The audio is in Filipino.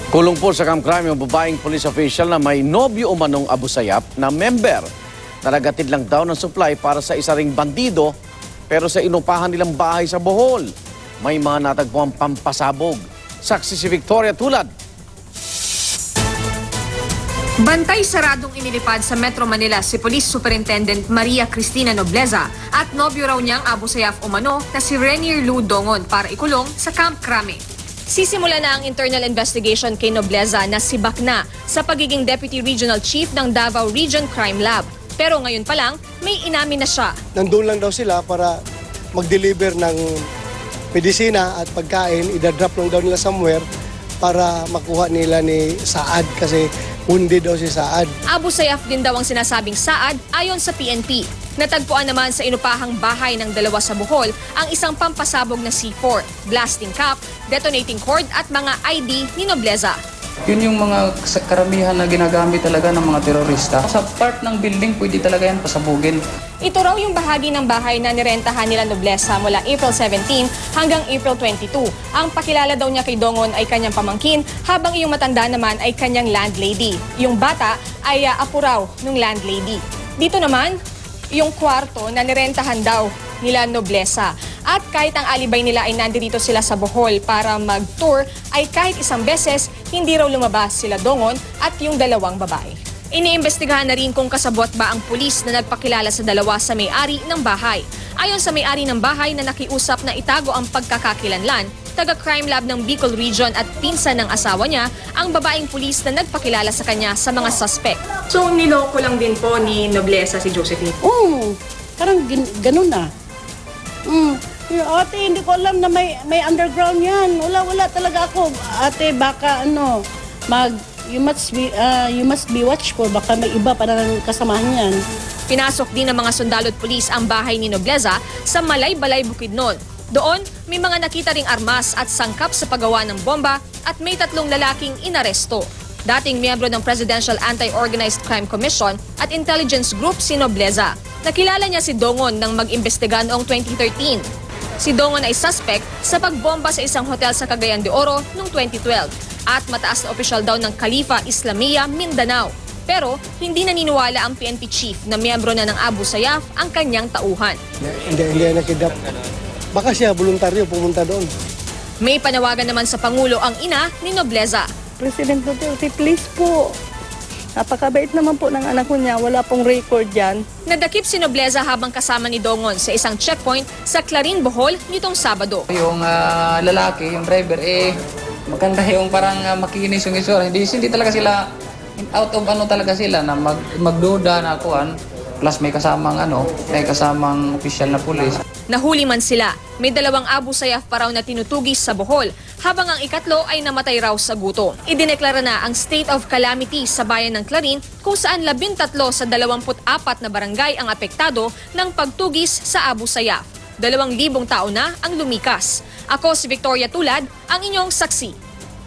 Kulong po sa Camp Crame yung babaeng police official na may nobyo umanong Abu Sayyaf na member. Naragatid lang daw ng supply para sa isa ring bandido pero sa inupahan nilang bahay sa Bohol. May mga natagpuang pampasabog. Saksi si Victoria Tulad. Bantay saradong inilipad sa Metro Manila si Police Superintendent Maria Cristina Nobleza at nobyo raw niyang Abu Sayyaf umano na si Renier Lou Dongon para ikulong sa Camp Crame. Sisimula na ang internal investigation kay Nobleza na sibak na sa pagiging Deputy Regional Chief ng Davao Region Crime Lab. Pero ngayon pa lang, may inamin na siya. Nandun lang daw sila para mag-deliver ng medisina at pagkain. Idadrop lang daw nila somewhere para makuha nila ni Saad kasi wounded daw si Saad. Abu Sayyaf din daw ang sinasabing Saad ayon sa PNP. Natagpuan naman sa inupahang bahay ng dalawa sa Bohol ang isang pampasabog na C4, blasting cap, detonating cord at mga ID ni Nobleza. Yun yung mga karamihan na ginagamit talaga ng mga terorista. Sa part ng building, pwede talaga yan pasabugin. Ito raw yung bahagi ng bahay na nirentahan nila Nobleza mula April 17 hanggang April 22. Ang pakilala daw niya kay Dongon ay kanyang pamangkin, habang yung matanda naman ay kanyang landlady. Yung bata ay apo raw ng landlady. Dito naman, yung kwarto na nirentahan daw nila Nobleza. At kahit ang alibay nila ay nandito sila sa Bohol para mag-tour, ay kahit isang beses, hindi raw lumabas sila Dongon at yung dalawang babae. Iniimbestigahan na rin kung kasabwat ba ang pulis na nagpakilala sa dalawa sa may-ari ng bahay. Ayon sa may-ari ng bahay na nakiusap na itago ang pagkakakilanlan, taga-crime lab ng Bicol Region at pinsan ng asawa niya, ang babaeng pulis na nagpakilala sa kanya sa mga suspect. So, niloko lang din po ni Nobleza si Josephine? Oo, parang ganun na. Ate, hindi ko alam na may underground yan. Wala talaga ako. Ate, baka you must be watchful. Baka may iba pa na kasamahan yan. Pinasok din ng mga sundalo at pulis ang bahay ni Nobleza sa Malay-Balay, Bukidnon. Doon, may mga nakita ring armas at sangkap sa paggawa ng bomba at may 3 lalaking inaresto. Dating miyembro ng Presidential Anti-Organized Crime Commission at Intelligence Group si Nobleza. Nakilala niya si Dongon nang mag-imbestiga noong 2013. Si Dongon ay suspect sa pagbomba sa isang hotel sa Cagayan de Oro noong 2012 at mataas na opisyal daw ng Khalifa Islamia, Mindanao. Pero hindi naniniwala ang PNP chief na miyembro na ng Abu Sayyaf ang kanyang tauhan. Hindi nakidap. Baka siya voluntaryo pumunta doon. May panawagan naman sa Pangulo ang ina ni Nobleza. President Duterte, please po. Napakabait naman po ng anak ko niya. Wala pong record yan. Nadakip si Nobleza habang kasama ni Dongon sa isang checkpoint sa Clarin, Bohol nitong Sabado. Yung lalaki, yung driver, maganda yung parang makinis yung isura. Hindi talaga sila, out of talaga sila na magduda na kuhan. Plus may kasamang opisyal na pulis. Nahuli man sila. May 2 Abu Sayyaf pa raw na tinutugis sa Bohol, habang ang ikatlo ay namatay raw sa gutom. Idineklara na ang state of calamity sa bayan ng Clarin kung saan 13 sa 24 na barangay ang apektado ng pagtugis sa Abu Sayyaf. 2,000 tao na ang lumikas. Ako si Victoria Tulad, ang inyong saksi.